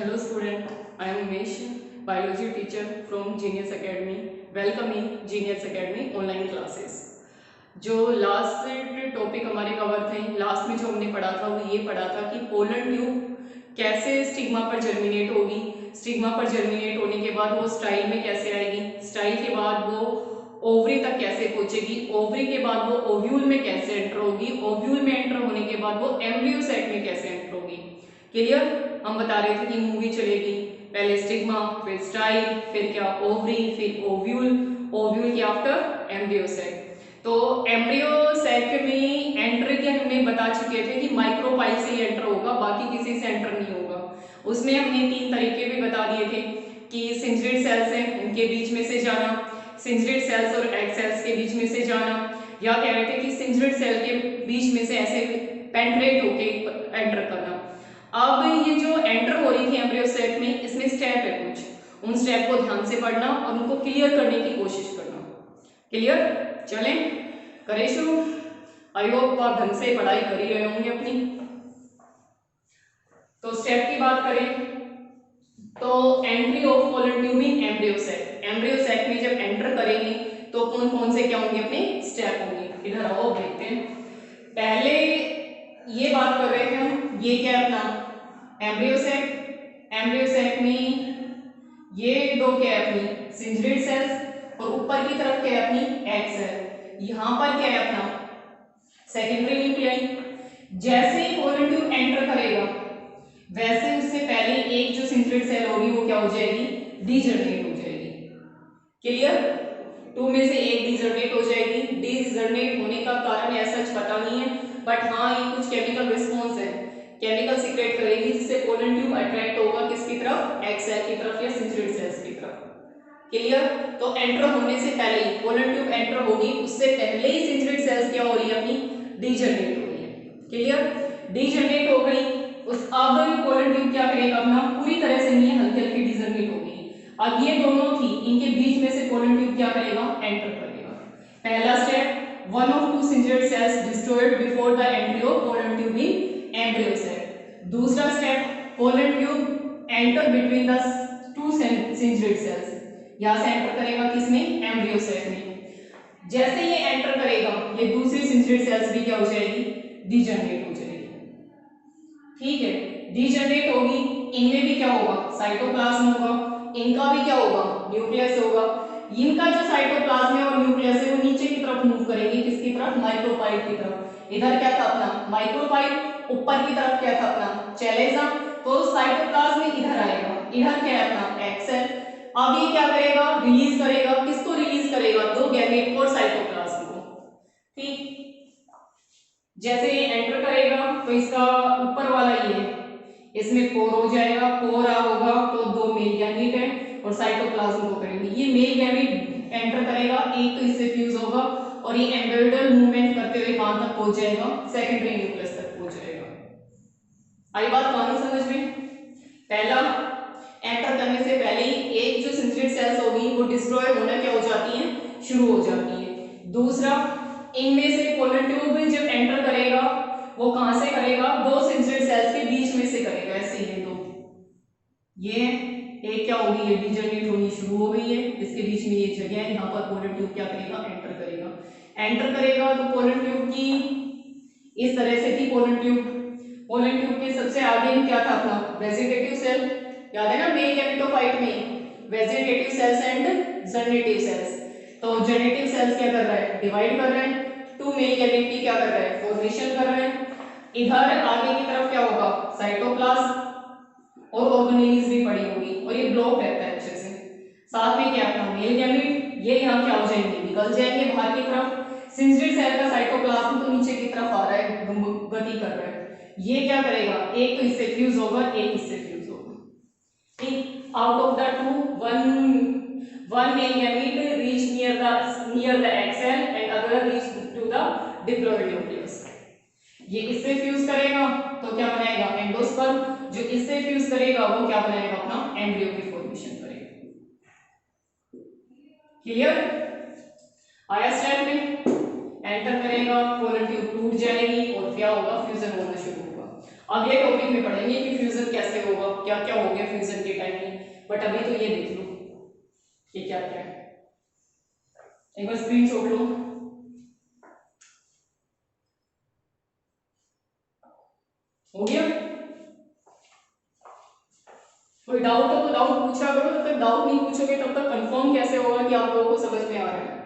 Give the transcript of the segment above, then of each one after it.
Hello student, I am Umesh, biology teacher from Genius Academy. Welcome in Genius Academy online classes. जो last topic हमारे cover थे, last में जो हमने पढ़ा था वो ये पढ़ा था कि पोलन ट्यूब कैसे स्टिग्मा पर जर्मिनेट होगी, स्टिग्मा पर जर्मिनेट होने के बाद वो स्टाइल में कैसे आएगी, स्टाइल के बाद वो ओवरी तक कैसे पहुंचेगी, ओवरी के बाद वो ओव्यूल में कैसे एंटर होगी, ओव्यूल में एंटर होने के बाद वो एम्ब्रियो सेक में कैसे एंटर होगी। क्लियर? हम बता रहे थे कि मूवी चलेगी, पहले स्टिग्मा, फिर स्टाइल, फिर क्या ओवरी, फिर ओव्यूल, ओव्यूल के आफ्टर एम्ब्रियो सेक। तो एम्ब्रियो सेक में एंटर के हमने बता चुके थे कि माइक्रोपाइल से ही एंटर होगा, बाकी किसी से एंटर नहीं होगा। उसमें हमने 3 तरीके भी बता दिए थे कि सिंजरेट सेल्स हैं उनके बीच में से जाना, सिंजरेट सेल्स और एग सेल्स के बीच में से जाना, या कह रहे थे कि सिंजरेट सेल के बीच में से ऐसे पेंट्रेट होके एंटर करना। अब ये जो एंटर हो रही थी एम्ब्रियो सेक में, इसमें स्टेप है कुछ, उन स्टेप को ध्यान से पढ़ना और उनको क्लियर करने की कोशिश करना। क्लियर? चलें करें शुरू। आई होप आप ढंग से पढ़ाई कर ही रहे होंगे अपनी। तो स्टेप की बात करें तो entry of pollen tube in embryo sac, embryo sac में जब एंटर करेंगे तो कौन कौन से क्या होंगे अपने स्टेप होंगे। इधर आओ देखते हैं। पहले ये बात कर रहे थे हम, ये क्या है अपना एम्ब्रियो सेक, एम्ब्रियो सेक में ये दो क्या है अपनी सिंजरेट सेल्स और ऊपर की तरफ क्या है अपनी एग सेल। यहां पर क्या है अपना सेकेंडरी न्यूक्लियाई। जैसे ही पोलन ट्यूब एंटर करेगा वैसे उससे पहले एक जो सिंजरेट सेल होगी वो क्या हो जाएगी, डीजनरेट हो जाएगी। क्लियर? 2 में से एक डीजनरेट हो जाएगी। डीजनरेट होने का कारण ऐसा पता नहीं है, बट हाँ ये कुछ केमिकल रिस्पॉन्स है, केमिकल सीक्रेट करेगी जिससे पोलन ट्यूब अट्रैक्ट होगा किसकी तरफ, एग सेल की तरफ या सिंजरेट सेल्स की तरफ। क्लियर? तो एंटर होने से पहले ही पोलन ट्यूब एंटर होगी, उससे पहले ही सिंजरेट सेल्स क्या हो रही है अपनी डीजनरेट हो रही है। क्लियर? डीजनरेट हो गई, उस अब पोलन ट्यूब क्या करेगा अपना, पूरी तरह से नहीं है, हल्की हल्की डीजनरेट होगी। अब ये दोनों थी, इनके बीच में से पोलन ट्यूब क्या करेगा, एंटर करेगा। पहला step, one of two cinctate cells destroyed before the entry of pollen tube in embryo cell. दूसरा step, pollen tube enter between the two cinctate cells, यहाँ से एंटर करेगा किसमें, एम्ब्रियो सेल में। जैसे ये एंटर करेगा ये दूसरी सिंजरेट सेल्स भी क्या हो जाएगी, डीजनरेट हो जाएगी। ठीक है, डीजनरेट होगी, इनमें भी क्या होगा, साइटोप्लाज्म होगा, इनका भी क्या होगा, न्यूक्लियस होगा। इनका जो साइटोप्लाज्म है और न्यूक्लियस है वो नीचे की तरफ मूव करेंगे, किसकी तरफ, माइक्रोपाइल की तरफ। इधर क्या था अपना माइक्रोपाइल, ऊपर की तरफ क्या था अपना चैलेजा। तो साइटोप्लाज्म इधर आएगा, इधर क्या है अपना एग सेल। अब ये क्या करेगा, रिलीज करेगा, किसको रिलीज करेगा, दो गैमेट और साइटोप्लाज्म को। ठीक, जैसे ये एंटर करेगा तो इसका ऊपर वाला ये इसमें पोर हो जाएगा, पोर होगा तो दो मेल गैमेट है और साइटोप्लाज्म को करेंगे। ये मेल गैमेट एंटर करेगा, एक तो इससे फ्यूज होगा और ये एम्ब्रियोइडल मूवमेंट करते हुए कहां तक पहुंच जाएगा, सेकेंडरी न्यूक्लियस तक पहुंच जाएगा। आई बात कहानी समझ में? पहला, एंटर करने से पहले ही एक जो सिंजरेट सेल्स होगी वो डिस्ट्रॉय होना क्या हो जाती है, शुरू हो जाती है। दूसरा, इनमें से पोलन ट्यूब जब एंटर करेगा वो कहां से करेगा, दो सिंजरेट सेल्स के बीच में से करेगा। ऐसे ये दो, ये एक क्या होगी, ये डीजनरेट होनी शुरू हो गई है, इसके बीच में ये जगह है, यहाँ पर पोलन ट्यूब क्या करेगा, एंटर करेगा। एंटर करेगा तो पोलन ट्यूब की इस तरह से थी पोलन ट्यूब। पोलन ट्यूब के सबसे आगे क्या था अपना वेजिटेटिव सेल, याद है ना मेल गैमेटोफाइट में vegetative cells and generative cells. तो जनरेटिव सेल्स क्या कर रहा है, डिवाइड कर रहे हैं, 2 मेल गैमेट की क्या कर रहा है, फॉर्मेशन कर रहे हैं। इधर आगे की तरफ क्या होगा, साइटोप्लाज्म और ऑर्गेनेल्स भी पड़ी होगी और ये ब्लॉक रहता है अच्छे से। साथ में क्या था मेल गैमेट, ये यहाँ क्या हो जाएंगे, निकल जाएंगे बाहर की तरफ। सिंजरेट सेल का साइटोप्लाज्म तो नीचे की तरफ आ रहा है, गति कर रहा है। ये क्या करेगा, एक तो इससे फ्यूज होगा, एक इससे फ्यूज होगा। ठीक, out of the two one male gamete reach near the egg cell and other reach to the diploid nucleus. ये इससे फ्यूज करेगा तो क्या बनाएगा, एंडोस्पर्म। जो इससे फ्यूज करेगा वो क्या बनाएगा, अपना एम्ब्रियो की फॉर्मेशन करेगा। क्लियर? आया स्टेप में एंटर करेगा, पोलन ट्यूब टूट जाएगी और क्या होगा, फ्यूजन होना शुरू होगा। अगले टॉपिक में पढ़ेंगे कि फ्यूजन कैसे होगा, क्या क्या हो गया फ्यूजन के टाइम में, बट अभी तो ये देख लो ये क्या क्या है, एक बार स्क्रीनशॉट लो। हो गया? कोई डाउट हो तो डाउट पूछा करो, जब तक डाउट नहीं पूछोगे तब तक कंफर्म कैसे होगा कि आप लोगों को समझ में आ रहा है।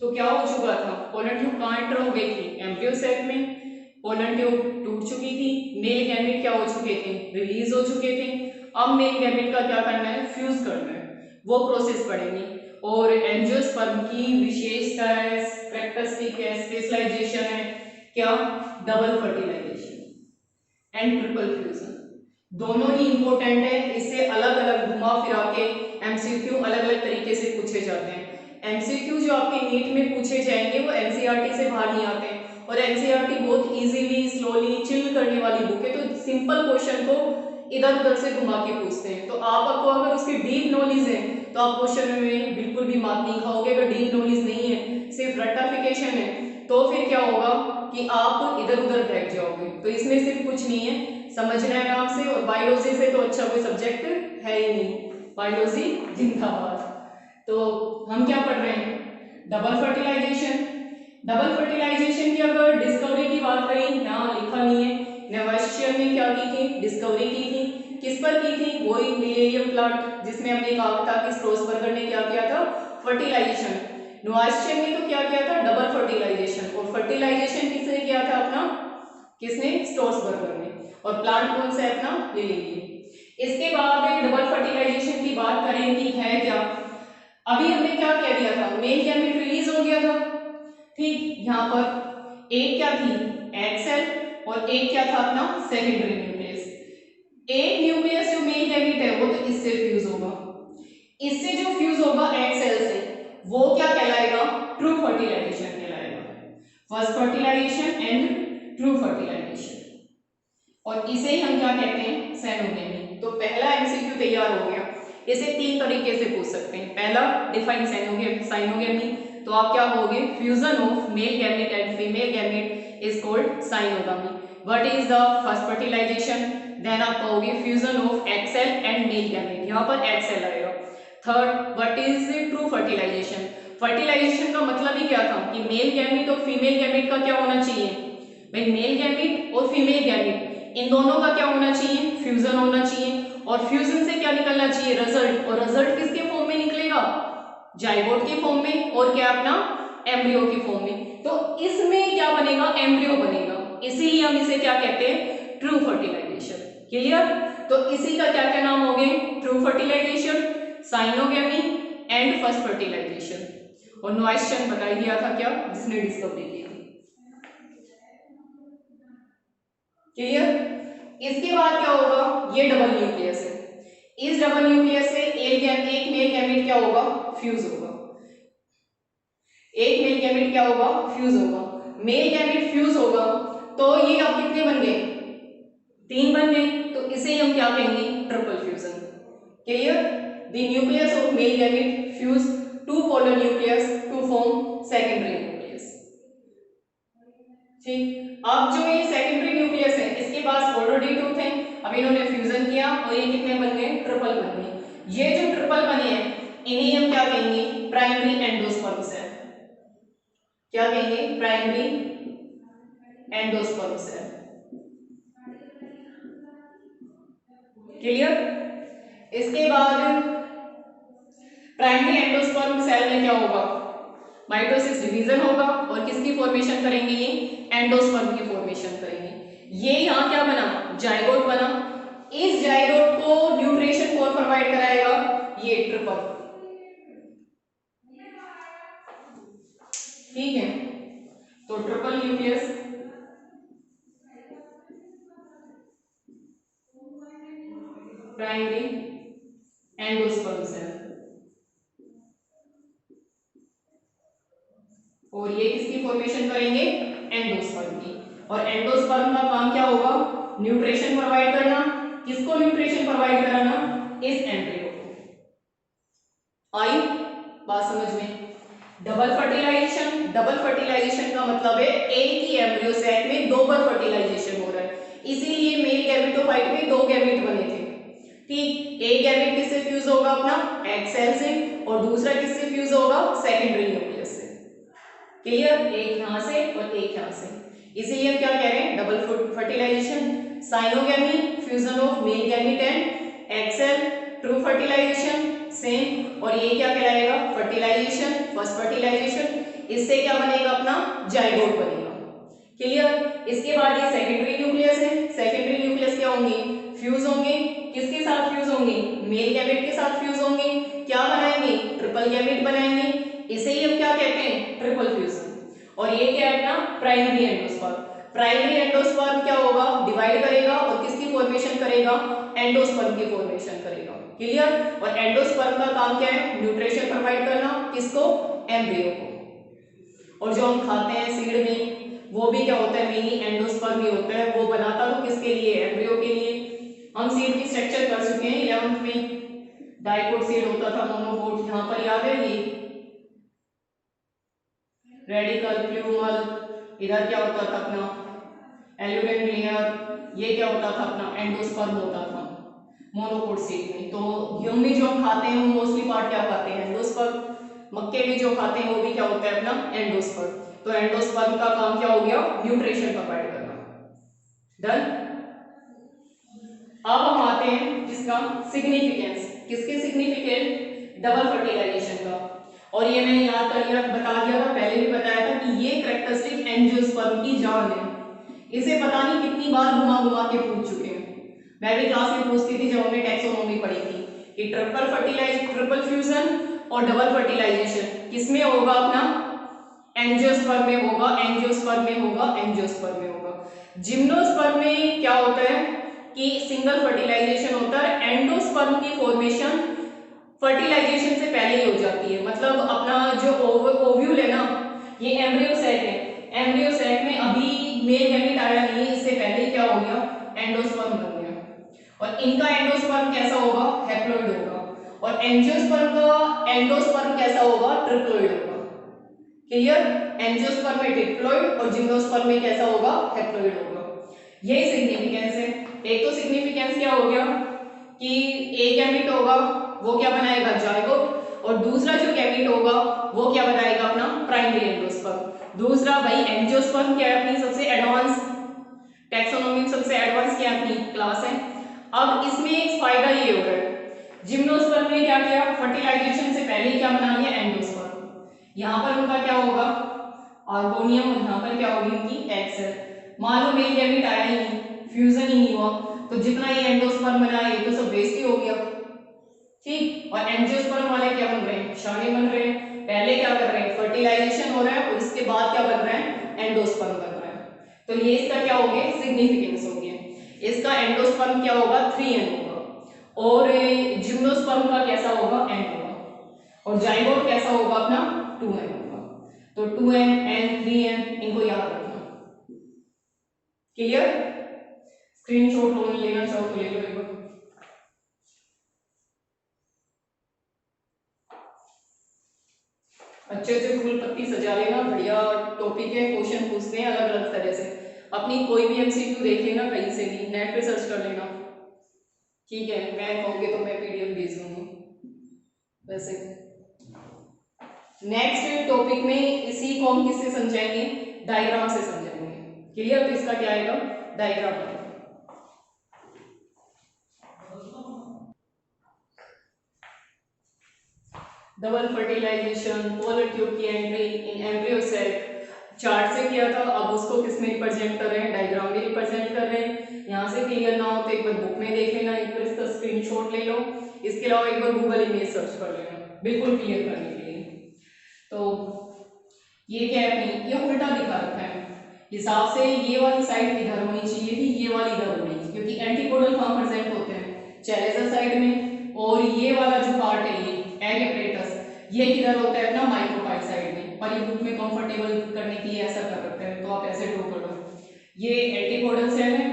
तो क्या हो चुका था, पोलन ट्यूब कहाँ एंटर हो गई थी, एम्ब्रियो सैक में। पोलन ट्यूब टूट चुकी थी, मेल गैमेट क्या हो चुके थे, रिलीज हो चुके थे। अब मेल गैमेट का क्या करना है, फ्यूज करना है, वो प्रोसेस पढ़ेंगे। और एंजियोस्पर्म की विशेषता है, कैरेक्टरिस्टिक है, स्पेशलाइजेशन है क्या, double fertilisation and triple fusion. दोनों ही इंपॉर्टेंट है, इससे अलग अलग घुमा फिरा के एमसीक्यू अलग अलग तरीके से पूछे जाते हैं। एमसीक्यू जो आपके नीट में पूछे जाएंगे वो एनसीईआरटी से बाहर नहीं आते हैं, और एनसीईआरटी बहुत इजीली स्लोली चिल करने वाली बुक है, तो सिंपल क्वेश्चन को इधर उधर से घुमा के पूछते हैं। तो आपको अगर उसकी डीप नॉलेज है तो आप क्वेश्चन में बिल्कुल भी मार्क नहीं खाओगे। अगर डीप नॉलेज नहीं है, सिर्फ रट्टाफिकेशन है, तो फिर क्या होगा कि आप इधर उधर बैठ जाओगे। तो इसमें सिर्फ कुछ नहीं है, समझना है आराम से। और बायोलॉजी से तो अच्छा कोई सब्जेक्ट है ही नहीं, बायोलॉजी जिंदाबाद। तो हम क्या पढ़ रहे हैं, डबल फर्टिलाइजेशन। डबल फर्टिलाइजेशन की अगर डिस्कवरी की बात करें, यहाँ लिखा नहीं है, नेवास्चियर ने क्या की थी, डिस्कवरी की थी। किस पर की थी, वही लिलियम प्लांट जिसमें हमने कहा था कि स्ट्रोसबर्गर ने क्या किया था, फर्टिलाइजेशन। नेवास्चियर ने तो क्या किया था, डबल फर्टिलाइजेशन। और फर्टिलाइजेशन किसने किया था अपना, किसने, स्ट्रोसबर्गर ने। और प्लांट कौन सा है अपना, लिलियम। इसके बाद डबल फर्टिलाइजेशन की बात करें कि है क्या, अभी हमने क्या कह दिया था, मेल गैमेट रिलीज हो गया था, ठीक। यहाँ पर एक क्या थी, एग सेल, और एक क्या था अपना सेकेंडरी न्यूक्लियस। एक न्यूक्लियस जो मेल गैमेट है वो तो इससे फ्यूज होगा, इससे जो फ्यूज होगा एग सेल से, वो क्या कहलाएगा, ट्रू फर्टिलाइजेशन कहलाएगा। First fertilisation and true fertilisation, और इसे ही हम क्या कहते हैं, सैनोगेमी। तो पहला एमसीक्यू तैयार हो गया। इसे तीन तरीके से पूछ सकते हैं। पहला, डिफाइन साइनोगेमी, तो आप क्या कहोगे, fusion of male gamete and female gamete is called syngamy. What is the first fertilization, then आप कहोगे fusion of egg cell and male gamete, यहाँ पर एग सेल आएगा। Third, what is true fertilization. Fertilization का मतलब ही क्या था कि मेल गैमेट और फीमेल गैमेट का क्या होना चाहिए भाई, मेल गैमेट और फीमेल गैमेट इन दोनों का क्या होना चाहिए, फ्यूजन होना चाहिए। और फ्यूजन से क्या निकलना चाहिए, रिजल्ट। और रिजल्ट किसके फॉर्म में निकलेगा, जाइगोट के फॉर्म में, और क्या अपना एम्ब्रियो के फॉर्म में। तो इसमें क्या बनेगा, एम्ब्रियो बनेगा, इसीलिए हम इसे क्या कहते हैं, ट्रू फर्टिलाइजेशन। क्लियर। तो इसी का क्या क्या नाम हो गए, true fertilization, syngamy and first fertilization. और नोएस्चन बता ही दिया था क्या, जिसने डिस्कवरी की थी। क्लियर। इसके बाद क्या होगा, ये डबल न्यूक्लियस है, इस डबल न्यूक्लियस से एक मेल गैमेट क्या होगा, फ्यूज होगा। एक मेल गैमेट क्या होगा, फ्यूज होगा। मेल गैमेट फ्यूज होगा तो ये अब कितने बन गए, तीन बन गए। तो इसे हम क्या कहेंगे, triple fusion. Clear. The nucleus of male gamete fuse to polar nucleus to form secondary nucleus. ठीक। अब जो ये सेकेंडरी न्यूक्लियस है, इसके पास ऑलरेडी टू थे, अब इन्होंने फ्यूजन किया और ये कितने बन गए, ट्रिपल बन गए। ये जो ट्रिपल बने हैं इन्हें हम क्या कहेंगे, प्राइमरी एंडोस्पर्म सेल। क्या कहेंगे, प्राइमरी एंडोस्पर्म सेल। क्लियर। इसके बाद प्राइमरी एंडोस्पर्म सेल में क्या होगा, माइटोसिस डिवीजन होगा, और किसकी फॉर्मेशन करेंगे, ये एंडोस्पर्म की फॉर्मेशन करेंगे। ये यहाँ क्या बना, जाइगोट बना। इस जाइगोट को न्यूट्रिशन कौन प्रोवाइड कराएगा, ये ट्रिपल। ठीक है, तो triple nucleus, primary endosperm cell, और ये किसकी फॉर्मेशन करेंगे, एंडोस्पर्म की। और एंडोस्पर्म का काम क्या होगा, न्यूट्रिशन प्रोवाइड करना। किसको न्यूट्रिशन प्रोवाइड कराना, इस एम्ब्रियो को। डबल फर्टिलाइजेशन का मतलब है एक ही एम्ब्रियो सैक में दो बार फर्टिलाइजेशन हो रहा है, इसीलिए मेल गैमेटोफाइट में दो गैमेट बने थे। ठीक, एक गैमेट किससे फ्यूज होगा अपना एग सेल से, और दूसरा किससे फ्यूज होगा सेकेंडरी न्यूक्लियस से। क्लियर, एक यहां से और एक यहां से, इसीलिए हम क्या कह रहे हैं double fertilization. Syngamy, fusion of male gamete and egg cell, true fertilization same, और ये क्या कहलाएगा फर्टिलाइजेशन, फर्स्ट फर्टिलाइजेशन। इससे क्या बनेगा अपना जाइगोट बनेगा। क्लियर, इसके बाद ये सेकेंडरी न्यूक्लियस है, सेकेंडरी न्यूक्लियस क्या होंगे फ्यूज होंगे, किसके साथ फ्यूज होंगे मेल गैमेट के साथ फ्यूज होंगे, क्या बनाएंगे ट्रिपल गैमेट बनाएंगे, इसे ही हम क्या कहते हैं ट्रिपल फ्यूजन। और ये क्या है अपना प्राइमरी एंडोस्पर्म। प्राइमरी एंडोस्पर्म क्या होगा डिवाइड करेगा और किसकी फॉर्मेशन करेगा एंडोस्पर्म की फॉर्मेशन करेगा। क्लियर, और एंडोस्पर्म का काम क्या है न्यूट्रिशन प्रोवाइड करना, किसको एम्ब्रियो को। और जो हम खाते हैं सीड में वो भी क्या होता है मेनली एंडोस्पर्म ही होता है, वो बनाता तो किसके लिए एम्ब्रियो के लिए। हम सीड की स्ट्रक्चर कर चुके हैं 11th में, डाइकोट सीड होता था, मोनोकोट, यहाँ पर याद है ये रेडिकल प्लूमल, इधर क्या होता था अपना एल्यूमिनियम लेयर, ये क्या होता था अपना एंडोस्पर्म होता था मोनोकोट सीड में। तो गेहूं में जो हम खाते हैं वो मोस्टली पार्ट क्या खाते हैं एंडोस्पर्म, मक्के में जो खाते हैं वो भी क्या होता है अपना एंडोस्पर्म। तो एंडोस्पर्म का काम क्या हो गया न्यूट्रिशन प्रोवाइड करना। डन। अब हम आते हैं इसका सिग्निफिकेंस, किसके सिग्निफिकेंट डबल फर्टिलाइजेशन का। और ये मैंने याद कर लिया बता दिया था, पहले भी बताया था कि ये कैरेक्टरिस्टिक एंजियोस्पर्म की जान है। इसे पता नहीं कितनी बार घुमा घुमा के पूछ चुके हैं, मैं भी क्लास में पूछती थी जब हमने टैक्सोनॉमी पढ़ी थी कि ट्रिपल फ्यूजन और डबल फर्टिलाइजेशन किसमें होगा अपना एंजियोस्पर्म में होगा, एंजियोस्पर्म में होगा, एंजियोस्पर्म में होगा। जिम्नोस्पर्म में क्या होता है कि सिंगल फर्टिलाइजेशन होता है, एंडोस्पर्म की फॉर्मेशन फर्टिलाइजेशन से पहले ही हो जाती है। मतलब अपना जो ओव्यूल है ना, ये एम्ब्रियो सैक है, एम्ब्रियो सैक में अभी मेल गैमेट आया नहीं है, इससे पहले ही क्या हो गया एंडोस्पर्म बन गया। और इनका एंडोस्पर्म कैसा होगा हैप्लॉइड होगा, और एंजियोस्पर्म का एंडोस्पर्म कैसा होगा ट्रिप्लॉइड होगा। क्लियर, एंजियोस्पर्म में ट्रिप्लॉइड और जिम्नोस्पर्म में कैसा होगा हैप्लॉइड होगा। यही सिग्निफिकेंस है। एक तो सिग्निफिकेंस क्या हो गया कि एक गैमेट होगा वो क्या बनाएगा जाइगोट, और दूसरा जो गैमेट होगा वो क्या बनाएगा अपना प्राइमरी एंडोस्पर्म। दूसरा भाई एंजियोस्पर्म क्या है अपनी सबसे एडवांस टैक्सोनॉमी में सबसे एडवांस क्या अपनी क्लास है। अब इसमें एक फायदा ये हो रहा है जिम्नोस्पर्म ने क्या किया फर्टिलाइजेशन से पहले क्या बना लिया एंडोस्पर्म। यहाँ पर उनका क्या होगा आर्गोनियम, और यहाँ पर क्या होगी उनकी एग सेल। मान लो मेल गैमेट आया ही नहीं, फ्यूजन ही नहीं हुआ, तो जितना ये एंडोस्पर्म बना ये तो सब वेस्ट ही हो गया। ठीक, और एंजियोस्पर्म वाले क्या बन रहे हैं शाने बन रहे हैं। पहले क्या कर रहे हैं फर्टिलाइजेशन हो रहा है और इसके बाद क्या बन रहा है एंडोस्पर्म बन रहा है। तो ये इसका क्या हो गया सिग्निफिकेंस हो गया। इसका एंडोस्पर्म क्या होगा 3n होगा, और जिम्नोस्पर्म का कैसा होगा n होगा, और जाइगोट कैसा होगा अपना 2n होगा। तो 2n n 3n इनको याद रखना। क्लियर, स्क्रीनशॉट लेना चाहो तो ले लो एक बार। अच्छे से फूल पत्ती सजा लेना, बढ़िया टॉपिक है, क्वेश्चन पूछते हैं अलग अलग तरह से। अपनी कोई भी एमसीक्यू देख लेना कहीं से भी, नेट पे सर्च कर लेना। ठीक है, मैं कहूँगी तो मैं पीडीएफ भेज दूंगी। वैसे नेक्स्ट टॉपिक में इसी को हम किससे समझाएंगे डायग्राम से समझाएंगे। क्लियर, तो इसका क्या आएगा डायग्राम आएगा। डबल फर्टिलाइजेशन, पोलर ट्यूब की entry in embryo cell chart से किया था, अब उसको किस में रिप्रेजेंट कर रहे हैं डायग्राम में रिप्रेजेंट कर रहे हैं। यहाँ से क्लियर ना हो तो एक बार बुक में देख लेना, एक बार इसका स्क्रीनशॉट ले लो, इसके अलावा एक बार गूगल इमेज सर्च कर लेना बिल्कुल क्लियर करने के लिए। तो ये क्या है अपनी ये उल्टा दिखा रखा है हिसाब से, ये वाली साइड इधर होनी चाहिए थी, ये वाली इधर होनी चाहिए, क्योंकि एंटीपोडल कहाँ प्रेजेंट होते हैं चैलेजर साइड में, और ये वाला जो पार्ट है ये एग एपरेटस ये किधर होता है अपना माइक्रोपाइल साइड में। और ये बुक में कंफर्टेबल करने के लिए ऐसा कर रखा है, तो आप ऐसे ड्रॉ कर लो। ये एंटीपोडल सेल है,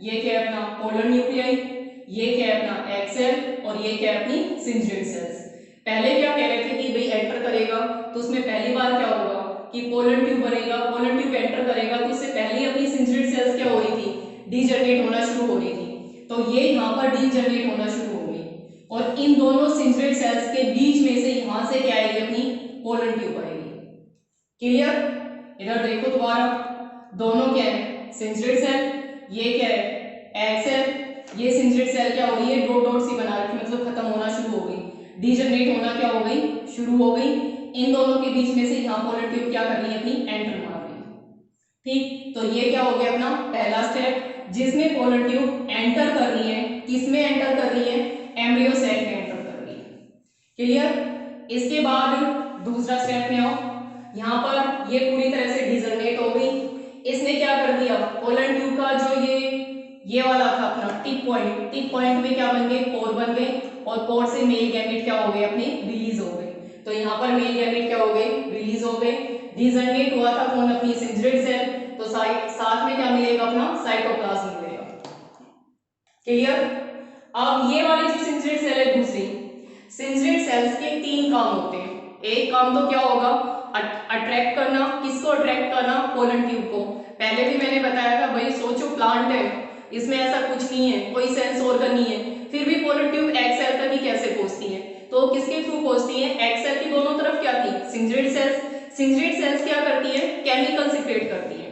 ये क्या है अपना पोलर न्यूक्लियाई, ये क्या है अपना एग सेल, और ये क्या है अपनी सिंजरेट सेल्स। पहले क्या कह रहे थे कि भाई एंटर करेगा तो उसमें पहली बार क्या होगा कि पोलन ट्यूब बनेगा, पोलन ट्यूब एंटर करेगा तो उससे पहले अपनी सिंजिड सेल्स क्या हो रही थी, डीजनरेट होना शुरू हो रही थी। तो ये यहाँ पर डीजनरेट होना शुरू हो गई और इन दोनों सिंजिड सेल्स के बीच में से यहाँ से क्या आएगी, अपनी पोलन ट्यूब आएगी। क्लियर? इधर देखो दोबारा, दोनों क्या है, सिंजिड सेल, ये क्या है, एग सेल। ये सिंजिड सेल क्या हो रही है, डॉट डॉट सी बना रखी, मतलब खत्म होना शुरू हो गई, डीजनरेट होना क्या हो गई, शुरू हो गई। इन दोनों के बीच में से यहाँ पोलन ट्यूब क्या कर रही है, अपनी एंटर मार रही है। ठीक, तो ये क्या हो गया अपना पहला स्टेप, जिसमें पोलन ट्यूब एंटर कर रही है, किसमें एंटर कर रही है, एम्ब्रियो सैक में एंटर कर रही है। क्लियर? इसके बाद दूसरा स्टेप में आओ, यहाँ पर ये पूरी तरह से डिजनरेट हो गई, इसने क्या कर दिया, पोलन ट्यूब का जो ये वाला था अपना टिप पॉइंट में क्या बन गए, पोर बन गए और पोर से मेल गैमेट क्या हो गए, अपने रिलीज हो गए। तो यहाँ पर मेल गैमेट क्या हो गए, रिलीज हो गए। डिजनरेट हुआ था कौन, अपनी सिंजिड सेल, तो साथ में क्या मिलेगा, अपना साइटोप्लाज्म मिलेगा। क्लियर? अब ये वाली जो सिंजिड सेल है, दूसरी सिंजिड सेल्स के तीन काम होते हैं। एक काम तो क्या होगा, अट्रैक्ट करना, किसको अट्रैक्ट करना, पोलन ट्यूब को। पहले भी मैंने बताया था भाई, सोचो प्लांट है, इसमें ऐसा कुछ नहीं है, कोई सेंस ऑर्गन नहीं है, फिर भी पोलन ट्यूब एग सेल तक ही कैसे पहुंचती है, तो किसके थ्रू पहुंचती है, एग सेल की दोनों तरफ क्या थी, सिंजिड सेल्स। सिंजिड सेल्स क्या करती है, केमिकल सिक्रेट करती है।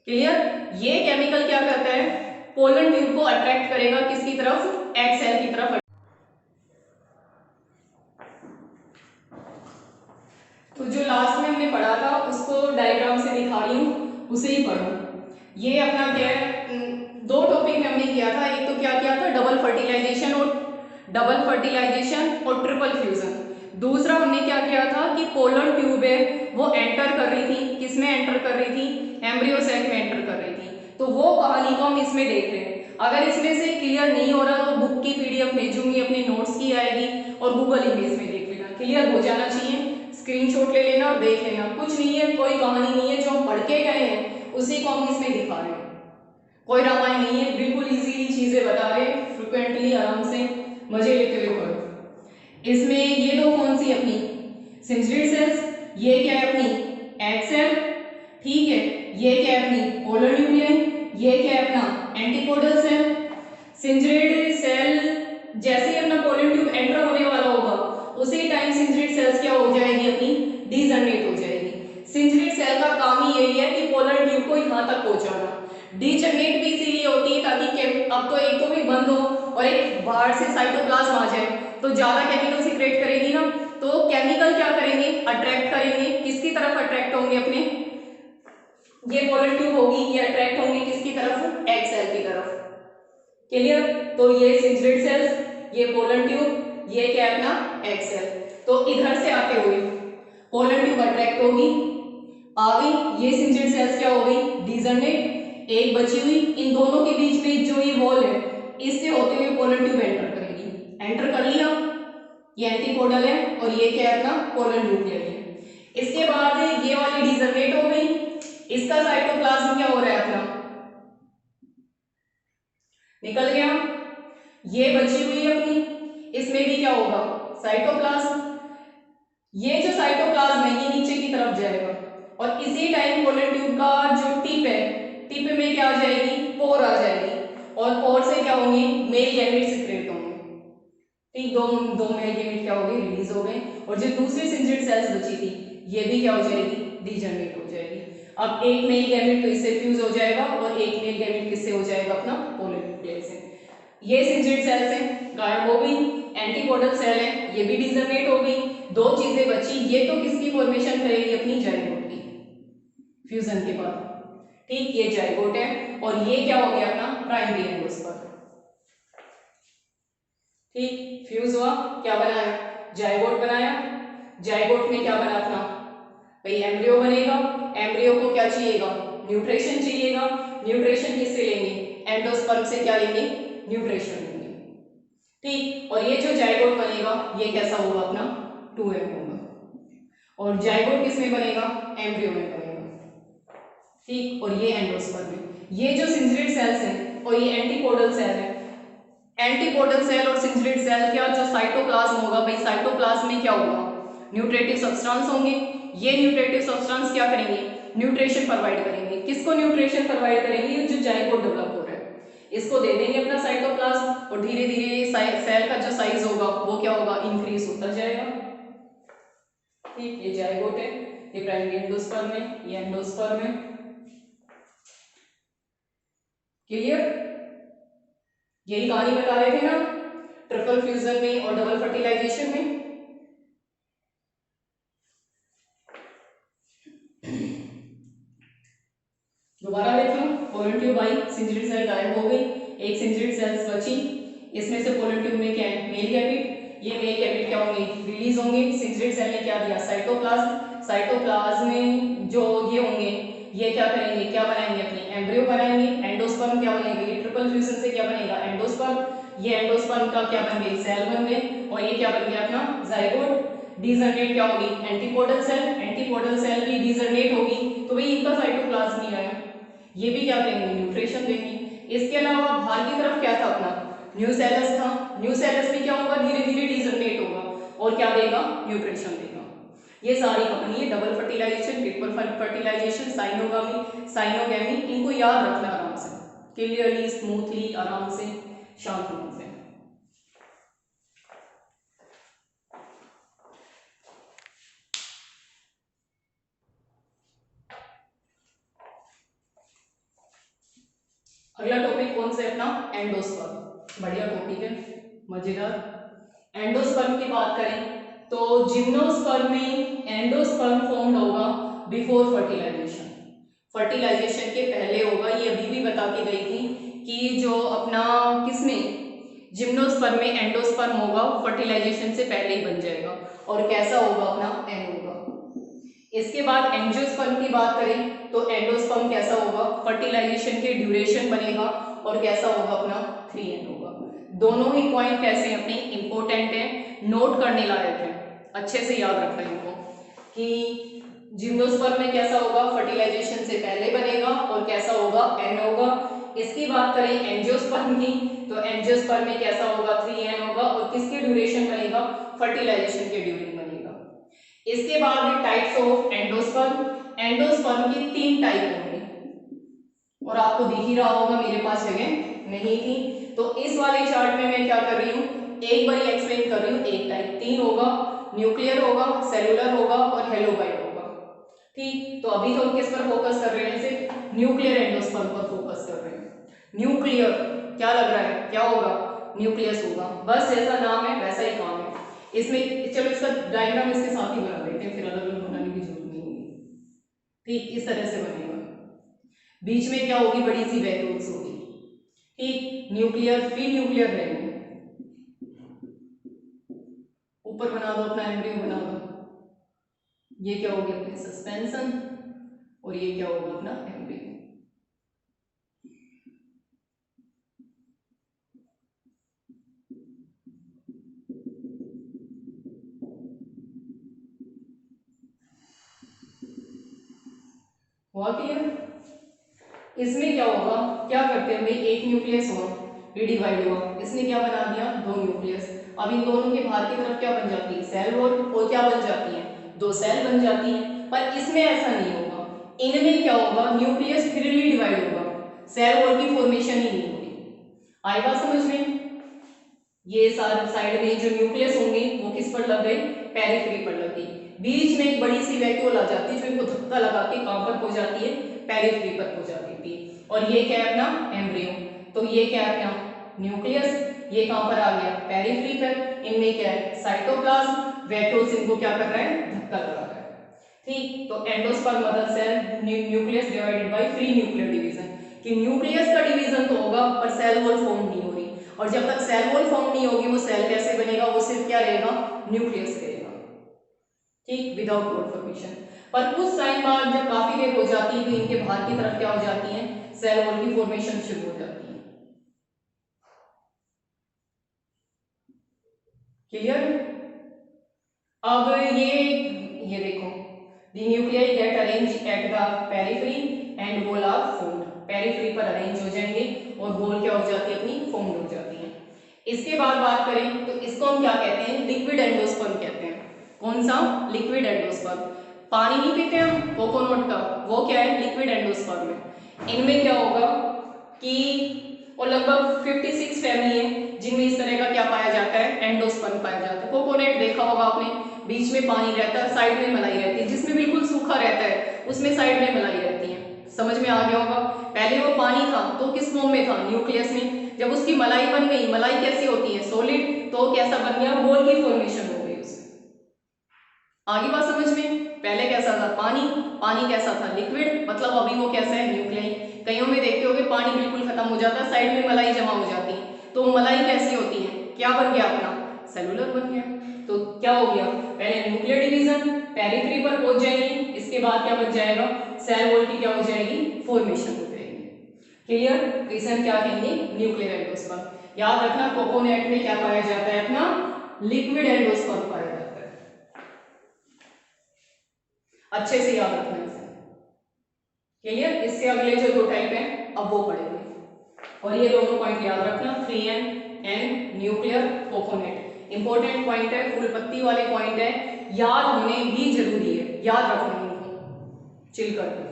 क्लियर? ये केमिकल क्या करता है, पोलन ट्यूब को अट्रैक्ट करेगा, किसकी तरफ, एग सेल की तरफ। तो जो लास्ट में हमने पढ़ा था उसको डायग्राम से दिखा रही हूँ, उसे ही पढ़ो। ये अपना क्या है, दो टॉपिक में हमने किया था, एक तो क्या किया था, डबल फर्टिलाइजेशन और ट्रिपल फ्यूजन। दूसरा हमने क्या किया था कि पोलन ट्यूब है वो एंटर कर रही थी, किसमें एंटर कर रही थी, एम्ब्रियो सैक में एंटर कर रही थी। तो वो कहानी को हम इसमें देख रहे हैं। अगर इसमें से क्लियर नहीं हो रहा तो बुक की पीडीएफ भेजूंगी, अपने नोट्स की आएगी और गूगल इमेज में देख लेना, क्लियर हो जाना चाहिए। स्क्रीनशॉट ले लेना और देख लेना, कुछ नहीं है, कोई कहानी नहीं है, जो हम पढ़ के गए हैं उसी को हम इसमें दिखा रहे हैं, कोई रामायण नहीं है, बिल्कुल इजीली चीजें बता रहे, फ्रिक्वेंटली आराम से मजे लेते हुए पढ़ो। इसमें ये दो कौन सी, अपनी सिंजिड सेल्स, ये क्या है, अपनी एग सेल, ठीक है, ये क्या है, अपनी पोलर न्यूक्लियन, ये क्या है, अपना एंटीपोडल सेल। सिंजिड सेल जैसे ही अपना पोलन ट्यूब एंटर होने वाला होगा उसी टाइम सिंजिड सेल्स क्या हो जाएगी, अपनी डीजनरेट हो जाएगी। सिंजिड सेल का काम ही यही है कि पोलन ट्यूब को यहाँ तक पहुंचाना। डीजनरेट भी इसीलिए होती है ताकि अब तो एक तो भी बंद हो और एक बाहर से साइटोप्लाज्म आ जाए, तो ज्यादा केमिकल सीक्रेट करेगी ना, तो केमिकल क्या करेंगे, अट्रैक्ट करेंगे, किसकी तरफ अट्रैक्ट होंगे, अपने ये पोलन ट्यूब होगी, ये अट्रैक्ट होंगे किसकी तरफ, एग सेल की तरफ। क्लियर? तो ये सिंजिड सेल्स, ये पोलन ट्यूब, ये क्या है, अपना एग सेल। तो इधर से आते हुए पोलन ट्यूब अट्रैक्ट होगी, आ गई, ये सिंजिड सेल्स क्या हो गई, डीजनरेट, एक बची हुई, इन दोनों के बीच में जो ये वॉल है इससे होते हुए पोलन ट्यूब एंटर करेगी। एंटर कर लिया, ये एंटीपोडल है और ये क्या है, अपना पोलन न्यूक्लियस है। इसके बाद ये वाली डीजनरेट हो गई, इसका साइटोप्लाज्म क्या हो रहा है, अपना निकल गया, ये बची हुई है अपनी, इसमें भी क्या होगा, साइटोप्लाज्म। ये जो साइटोप्लाज्म है ये नीचे की तरफ जाएगा और इसी टाइम पोलन ट्यूब का जो टिप है, टिप में क्या आ जाएगी, पोर आ जाएगी और पोर से क्या होंगे, मेल गैमेट सिक्रेट होंगे। ठीक, दो मेल गैमेट क्या हो गए, रिलीज हो गए और जो दूसरी सिंजिड सेल्स बची थी ये भी क्या हो जाएगी, डीजनरेट हो जाएगी। अब एक मेल गैमेट तो इससे फ्यूज हो जाएगा और एक मेल गैमेट किससे हो जाएगा, अपना पोलन न्यूक्लियस से। ये सिंजिड सेल्स है, गायब हो गई, एंटीपोडल सेल है, ये भी डीजनरेट हो गई, दो चीजें बची, ये तो किसकी फॉर्मेशन करेगी, अपनी जाइगोट की, फ्यूजन के बाद। ठीक, ये जाइगोट है और ये क्या हो गया, अपना प्राइमरी एंडोस्पर्म। ठीक, फ्यूज हुआ, क्या बनाया, जाइगोट बनाया, जाइगोट में क्या बना था भाई, एम्ब्रियो बनेगा, एम्ब्रियो को क्या चाहिएगा, न्यूट्रिशन चाहिएगा, न्यूट्रिशन किससे लेंगे, एंडोस्पर्म से क्या लेंगे, न्यूट्रिशन लेंगे। ठीक, और ये जो जाइगोट बनेगा ये कैसा होगा, अपना 2M होगा और जाइगोट किसमें बनेगा, एम्ब्रियो में बनेगा। ठीक, और ये एंडोस्पर्म है, ये जो सिंजिड सेल्स है और ये एंटीपोडल सेल है, एंटीपोडल सेल और सिंजिड सेल का जो साइटोप्लाज्म होगा भाई, साइटोप्लाज्म में क्या होगा, न्यूट्रिटिव सब्सटेंस होंगे। ये न्यूट्रिटिव सब्सटेंस क्या करेंगे, न्यूट्रिशन प्रोवाइड करेंगे। किसको न्यूट्रिशन प्रोवाइड करेंगे, ये जो जाइगोट डेवलप हो रहा है इसको दे देंगे अपना साइटोप्लाज्म, और धीरे धीरे सेल का जो साइज होगा वो क्या होगा, इंक्रीज होता जाएगा। ठीक, ये जाइगोट है, ये प्राइमरी एंडोस्पर्म है, ये एंडोस्पर्म है। क्लियर, यही कहानी बता रहे थे ना ट्रिपल फ्यूजन में और डबल फर्टिलाइजेशन में। दोबारा देख लो, पोलन ट्यूब आई, सिंजिड सेल गायब हो गई, एक सिंजिड सेल्स बची। इसमें से पोलन ट्यूब में क्या है, मेल कैपिट, ये मेल कैपिट क्या होंगे, रिलीज होंगे। सिंजिड सेल ने क्या दिया, साइटोप्लाज्म। साइटोप्लाज्म में जो ये होंगे, ये क्या करेंगे, क्या बनाएंगे, अपनी एम्ब्रियो बनाएंगे। एंडोस्पर्म क्या बनेगा, ये ट्रिपल फ्यूजन से क्या बनेगा, एंडोस्पर्म। ये एंडोस्पर्म का क्या बन गए, सेल बन गए, और ये क्या बन गया अपना जाइगोट। डीजनरेट क्या होगी, एंटीपोडल सेल। एंटीपोडल सेल भी डीजनरेट होगी, तो भाई इनका साइटोप्लाज्म नहीं आया, ये भी क्या करेंगे, न्यूट्रिशन देंगे। इसके अलावा बाहर की तरफ क्या था अपना, न्यूसेलस था। न्यूसेलस में क्या होगा, धीरे धीरे डीजनरेट होगा और क्या देगा, न्यूट्रिशन देगा। ये सारी कहानी है डबल फर्टिलाइजेशन, ट्रिपल फर्टिलाइजेशन, साइनोगैमी। इनको याद रखना आराम से, क्लियरली, स्मूथली, आराम से, शांत मन से। अगला टॉपिक कौन सा है अपना, एंडोस्पर्म। बढ़िया टॉपिक है, मजेदार। एंडोस्पर्म की बात करें तो जिम्नोस्पर्म में एंडोस्पर्म फॉर्म्ड होगा बिफोर फर्टिलाइजेशन, फर्टिलाइजेशन के पहले होगा। ये अभी भी बता के गई थी कि जो अपना किसमें, जिम्नोस्पर्म में एंडोस्पर्म होगा फर्टिलाइजेशन से पहले ही बन जाएगा, और कैसा होगा अपना, एन होगा। इसके बाद एंजियोस्पर्म की बात करें तो एंडोस्पर्म कैसा होगा, फर्टिलाइजेशन के ड्यूरेशन बनेगा, और कैसा होगा अपना, 3n होगा। दोनों ही पॉइंट कैसे हैं अपने, इंपॉर्टेंट है, नोट करने लायक है, अच्छे से याद रखना है इनको कि जिम्नोस्पर्म में कैसा होगा, फर्टिलाइजेशन से पहले बनेगा, और कैसा होगा, n होगा। इसकी बात करें एंजियोस्पर्म की तो एंजियोस्पर्म में कैसा होगा, 3n होगा, और किसके ड्यूरेशन बनेगा, फर्टिलाइजेशन के ड्यूरिंग बनेगा। इसके बाद टाइप्स ऑफ एंडोस्पर्म, एंडोस्पर्म की 3 टाइप होंगे, और आपको दिख ही रहा होगा, मेरे पास जगह नहीं थी तो इस वाले चार्ट में मैं क्या कर रही हूँ, एक बार एक्सप्लेन कर रही हूँ। एक टाइप 3 होगा, न्यूक्लियर होगा, सेलुलर होगा, और हेलोबाइट होगा। ठीक, तो अभी तो हम किस पर फोकस कर रहे हैं, सिर्फ न्यूक्लियर एंडोस्पर्म पर फोकस कर रहे हैं। न्यूक्लियर क्या लग रहा है, क्या होगा, न्यूक्लियस होगा, बस जैसा नाम है वैसा ही काम है। इसमें चलो इसका डायग्राम इसके साथ ही बना देते हैं, फिर अलग अलग बनाने की जरूरत नहीं होगी। ठीक, इस तरह से बनेगा। बीच में क्या होगी, बड़ी सी वैक्यूल्स होगी। ठीक, न्यूक्लियर, फिर न्यूक्लियर रहेंगे, ऊपर बना दो अपना एम्ब्रियो बना दो। ये क्या होगी अपने सस्पेंशन, और ये क्या होगा अपना एम्ब्रियो। हुआ क्लियर। इसमें क्या होगा, क्या करते हैं भाई, एक न्यूक्लियस हुआ, ये डिवाइड हुआ, इसने क्या बना दिया, 2 न्यूक्लियस। अब इन दोनों के बाहर की तरफ क्या बन जाती है, सेल वॉल, और क्या बन जाती है, 2 सेल बन जाती है। पर इसमें ऐसा नहीं होगा, इनमें क्या होगा, न्यूक्लियस फ्रीली डिवाइड होगा, सेल वॉल की फॉर्मेशन ही नहीं होगी। आएगा समझ में। ये साइड में जो न्यूक्लियस होंगे वो किस पर लग गए, पेरिफेरी पर लग गई। बीच में एक बड़ी सी वैक्यूल आ जाती है जो इनको धक्का लगा के कहां पर पहुंच जाती है, पेरिफेरी पर पहुंच जाती है। और ये क्या है अपना एम्ब्रियो, तो ये क्या है अपना न्यूक्लियस, ये कहां पर आ गया, पेरिफेरी पर। इनमें क्या है, साइटोप्लाज्म, वैक्यूल्स इनको क्या कर रहा है, धक्का लगा रहा है। ठीक, तो endosperm mother cell, nucleus divided by free nuclear division, कि न्यूक्लियस का डिवीजन तो होगा पर सेल वॉल फॉर्म नहीं हो रही, और जब तक सेल वॉल फॉर्म नहीं होगी वो सेल कैसे बनेगा, वो सिर्फ क्या रहेगा, न्यूक्लियस रहेगा। ठीक, विदाउट वॉल फॉर्मेशन। पर कुछ टाइम बाद जब काफी देर हो जाती है तो इनके बाहर की तरफ क्या हो जाती है, सेल वॉल की फॉर्मेशन शुरू हो जाती है। क्लियर। अब ये देखो, the nuclei get arranged at the periphery and wall are formed, periphery पर अरेंज हो जाएंगे और वॉल क्या हो जाती है अपनी, फॉर्म्ड हो जाती है। इसके बाद बात करें तो इसको हम क्या कहते हैं, लिक्विड एंडोस्पर्म कहते हैं। कौन सा? Liquid endosperm. पानी नहीं पीते हम कोकोनट का, वो क्या है? लिक्विड एंडोस्पर्म है। इनमें क्या होगा कि और लगभग 56 फैमिली है जिनमें इस तरह का क्या पाया जाता है? एंडोस्पर्म पाया जाता है। कोकोनट देखा होगा आपने, बीच में पानी रहता है, साइड में मलाई रहती है। जिसमें बिल्कुल सूखा रहता है उसमें साइड में मलाई रहती है। समझ में आ गया होगा। पहले वो पानी था तो किस फॉर्म में था? न्यूक्लियस में। जब उसकी मलाई बन गई, मलाई कैसी होती है? सॉलिड, तो कैसा बन गया? बॉल की फॉर्मेशन हो गई उसमें। आगे बात समझ में? पहले कैसा था? पानी। पानी कैसा था? लिक्विड, मतलब अभी वो कैसा है? न्यूक्लियाई। कईयों में देखते होगे पानी बिल्कुल खत्म हो जाता है, साइड में मलाई जमा हो जाती है, तो मलाई कैसी होती है? क्या बन गया अपना? सेलुलर बन गया। तो क्या हो गया? पहले न्यूक्लियर डिवीजन, पेरिफेरी पर पहुंच जाएंगे, इसके बाद क्या बन जाएगा? सेल वॉल की क्या हो जाएगी? फॉर्मेशन हो जाएगी। क्लियर? तो इसे हम क्या कहेंगे? Nuclear endosperm. याद रखना कोकोनट में क्या पाया जाता है? अपना लिक्विड एंडोस्पर्म पाया जाता है। अच्छे से याद रखना इसे। क्लियर? इससे अगले जो दो टाइप हैं अब वो पढ़ेंगे, और ये दोनों पॉइंट याद रखना, 3N and nuclear coconut. Important point है, फुल पत्ती वाले पॉइंट है, याद होने भी जरूरी है, याद रखना इनको चिल करके।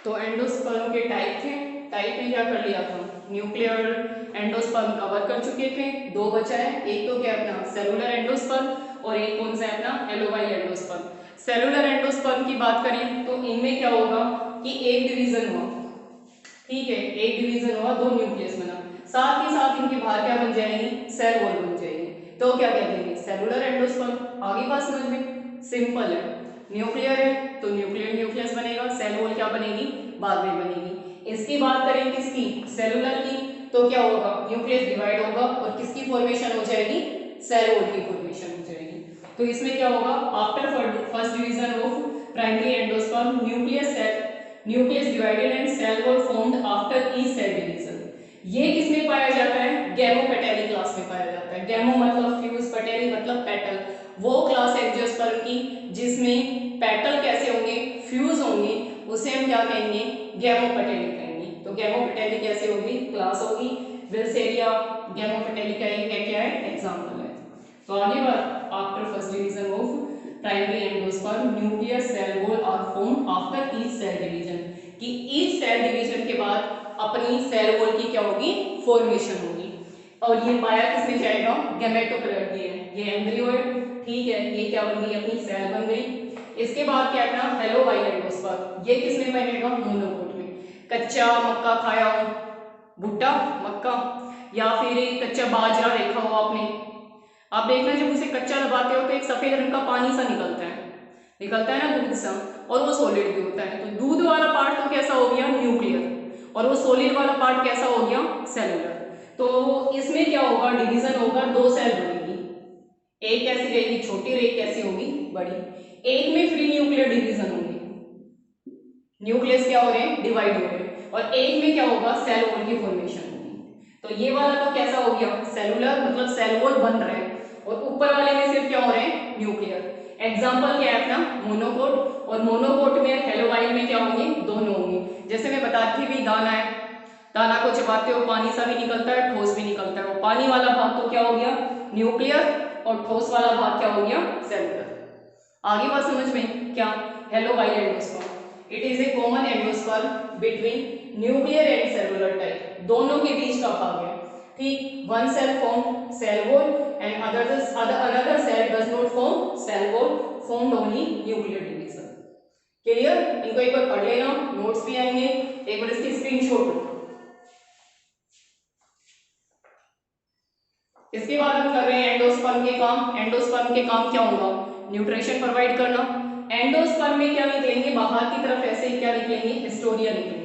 तो एंडोस्पर्म के टाइप थे, टाइप में क्या कर लिया था? न्यूक्लियर एंडोस्पर्म कवर कर चुके थे, दो बचा है। एक तो क्या अपना सेलुलर एंडोस्पर्म, और एक कौन सा है अपना? एलोवाइल एंडोस्पर्म। सेलुलर एंडोस्पर्म की बात करें तो इनमें क्या होगा कि एक डिवीजन हुआ, ठीक है, एक डिवीजन हुआ, दो न्यूक्लियस बना, साथ ही साथ इनकी बाहर क्या बन जाएगी? सेल वॉल बन जाएगी, तो क्या कहेंगे? Cellular endosperm. आगे बात समझ में? सिंपल है, न्यूक्लियर है तो न्यूक्लियर न्यूक्लियस बनेगा, सेल वॉल क्या बनेगी? बाद में बनेगी। इसकी बात करें किसकी? सेलुलर की, तो क्या होगा? न्यूक्लियस डिवाइड होगा और किसकी फॉर्मेशन हो जाएगी? सेल वॉल की फॉर्मेशन हो जाएगी। तो इसमें क्या होगा? After first division of primary endosperm, nucleus divided and cell wall formed after each cell division. ये किसमें पाया जाता है? गैमोपेटेली क्लास में पाया जाता है। गैमो मतलब फ्यूज, पेटेली मतलब पेटल। वो क्लास है एंजियोस्पर्म की जिसमें पेटल कैसे होंगे? फ्यूज होंगे, उसे हम क्या कहेंगे? गैमोपेटेली कहेंगे। तो गैमोपेटेली कैसे होगी? क्लास होगी। विल्सेरिया गैमोपेटेली का एक क्या है? एग्जांपल है। तो आगे बात, after first division of primary endosperm nucleus cell wall are formed after each cell division, कि ईच सेल डिवीजन के बाद अपनी सेल वॉल की क्या होगी? फॉर्मेशन होगी। और ये पाया किसमें जाएगा? गैमेटोप्लाज्म है, ये एम्ब्रियो है, ठीक है, ये क्या बन गई? अपनी सेल बन गई। इसके बाद क्या है अपना? हेलोवाइल एंडोस्पर्म। ये किसमें बनेगा? मोनोकोट में। कच्चा मक्का खाया हो, भुट्टा मक्का, या फिर कच्चा बाजरा देखा हो आपने, आप देखना जब उसे कच्चा दबाते हो तो एक सफेद रंग का पानी सा निकलता है ना, दूध सा, और वो सॉलिड भी होता है। तो दूध वाला पार्ट तो कैसा हो गया? न्यूक्लियर, और वो सॉलिड वाला पार्ट कैसा हो गया? सेलुलर। तो इसमें क्या होगा? डिवीजन होगा, दो सेल बनेगी, एक कैसी रहेगी? छोटी, और एक कैसी होगी? बड़ी। एक में फ्री न्यूक्लियर डिवीजन होगी, न्यूक्लियस क्या हो रहे हैं? डिवाइड हो रहे हैं, और एक में क्या होगा? सेल वॉल की फॉर्मेशन होगी। तो ये वाला तो कैसा हो गया? सेलुलर, मतलब सेल वॉल बन रहे हैं, और ऊपर वाले में सिर्फ क्या हो रहे हैं? न्यूक्लियर। एग्जाम्पल क्या है अपना? मोनोकोट, और मोनोकोट में हेलोवाइल में क्या होंगे? दोनों होंगे। जैसे मैं बताती थी दाना है, दाना को चबाते हो पानी सा भी निकलता है, ठोस भी निकलता है। वो पानी वाला भाग तो क्या हो गया? न्यूक्लियर, और ठोस वाला भाग क्या हो गया? सेलुलर। आगे बात समझ में? क्या? हेलोवाइल endosperm, it is a common endosperm between nuclear and cellular type, दोनों के बीच का भाग है, ठीक। One cell form cell wall and another cell does not form cell wall, formed only nuclear division। Clear? इनको एक बार पढ़ लेना, नोट्स भी आएंगे, एक बार इसकी स्क्रीनशॉट लो। इसके बाद हम कर रहे हैं एंडोस्पर्म के काम। एंडोस्पर्म के काम क्या होगा? न्यूट्रिशन प्रोवाइड करना। एंडोस्पर्म में क्या निकलेंगे? बाहर की तरफ ऐसे क्या निकलेंगे? हिस्टोरिया निकलेंगे।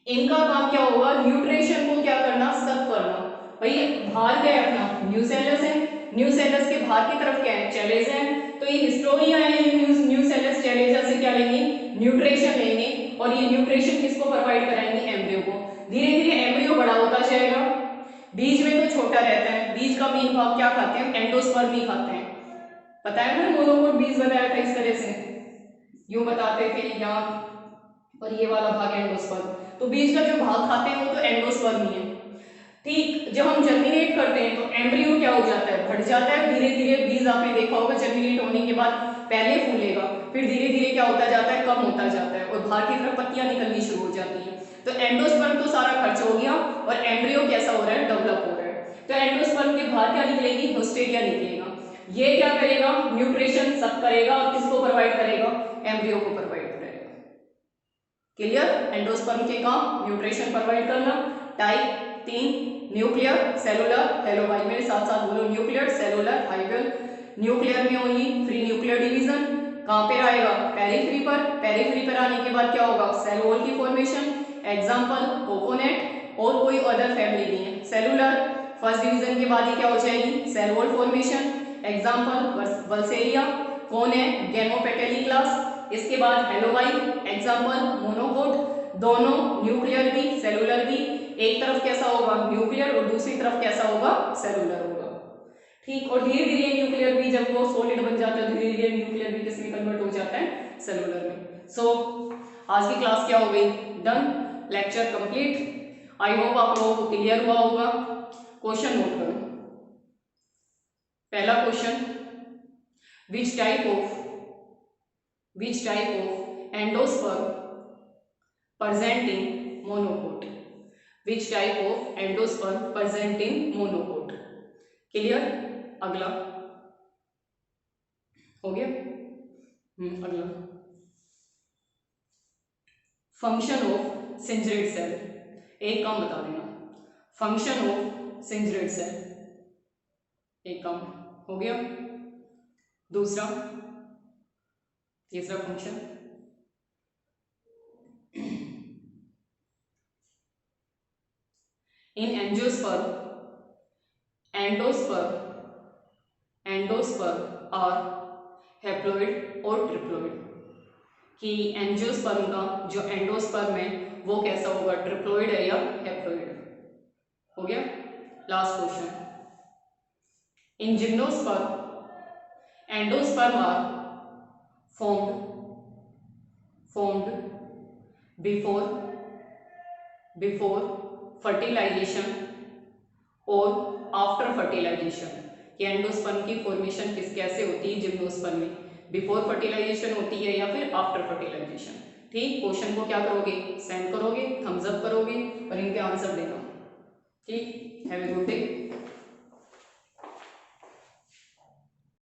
इनका काम क्या होगा? न्यूट्रिशन को क्या करना? सब करना। भाई बाहर क्या है अपना? न्यूसेलस है, न्यूसेलस के बाहर की तरफ क्या है? चेलेज है। तो ये हिस्टोरिया है, न्यूसेलस चेलेजा से क्या लेंगे? न्यूट्रिशन लेंगे, और ये न्यूट्रिशन किसको प्रोवाइड कराएंगे? एम्ब्रियो को। धीरे धीरे एम्ब्रियो बड़ा होता जाएगा, बीज में तो छोटा रहता है, बीज का मेन भाग क्या खाते हैं? एंडोस्पर्म ही खाते हैं। पता है ना, मोनोकोट बीज बनाया था इस तरह से। यूं बताते थे यहाँ, और ये वाला भाग एंडोस्पर्म। तो बीज का जो भाग खाते हैं वो तो एंडोस्पर्म ही है। ठीक, जब हम जर्मिनेट करते हैं तो एम्ब्रियो क्या हो जाता है, बढ़ जाता है, धीरे धीरे बीज आपने देखा होगा जर्मिनेट होने के बाद पहले फूलेगा, फिर धीरे धीरे क्या होता जाता है, कम होता जाता है और बाहर की तरफ पत्तियां निकलनी शुरू हो जाती हैं। तो एंडोस्पर्म तो सारा खर्च हो गया और एम्ब्रियो कैसा हो रहा है, डेवलप हो रहा है। तो एंडोस्पर्म के बाहर क्या निकलेगी, होस्टेरिया निकलेगा। ये क्या करेगा, न्यूट्रिशन सब करेगा और किसको प्रोवाइड करेगा, एम्ब्रियो को प्रोवाइड करेगा। क्लियर, एंडोस्पर्म के काम न्यूट्रिशन प्रोवाइड करना। टाइप 3, न्यूक्लियर, सेलुलर, हेलो भाई मेरे साथ साथ बोलो, न्यूक्लियर, सेलुलर, हाइब्रिड। न्यूक्लियर में ओनली फ्री न्यूक्लियर डिवीजन, कहां पे आएगा, पेरिफेरी पर। पेरिफेरी पर आने के बाद क्या होगा, सेल वॉल की फॉर्मेशन, एग्जांपल कोकोनेट, और कोई अदर फैमिली नहीं है। सेलुलर फर्स्ट डिवीजन के बाद ही क्या हो जाएगी, सेल वॉल फॉर्मेशन, एग्जांपल वल्सेरिया। कौन है, गेमोपेटेली क्लास। इसके बाद हेलोबाई, एग्जांपल मोनोकोट। दोनों न्यूक्लियर भी सेलुलर भी, एक तरफ कैसा होगा न्यूक्लियर और दूसरी तरफ कैसा होगा, सेलुलर होगा। ठीक, और धीरे धीरे न्यूक्लियर भी जब वो सॉलिड बन जाता है, धीरे धीरे न्यूक्लियर भी किसमें कन्वर्ट हो जाता है, सेलुलर में। सो आज की क्लास क्या हो गई, done, lecture complete. I hope आप लोगों को क्लियर हुआ होगा। क्वेश्चन नोट करो। पहला question, which type of endosperm presenting monocote, which type of endosperm presenting monocote। Clear, अगला हो गया। अगला, फंक्शन ऑफ सिंजरेट सेल। एक काम बता देना, फंक्शन ऑफ सिंजरेट सेल, एक काम हो गया। दूसरा, तीसरा function, in endosperm are haploid और ट्रिप्लॉइड। कि एंजियोस्पर्म का जो एंडोस्पर्म है वो कैसा होगा, ट्रिप्लॉइड है या हैप्लॉइड। हो गया। Last question, in gymnosperm endosperm are formed before fertilization और आफ्टर फर्टिलाइजेशन। कि एंडोस्पर्म की फॉर्मेशन कैसे होती है जिम्नोस्पर्म में, बिफोर फर्टिलाइजेशन होती है या फिर आफ्टर फर्टिलाइजेशन। ठीक, क्वेश्चन को क्या करोगे, सेंड करोगे, थम्स अप करोगे और इनके आंसर देना। ठीक, हैव ए गुड डे।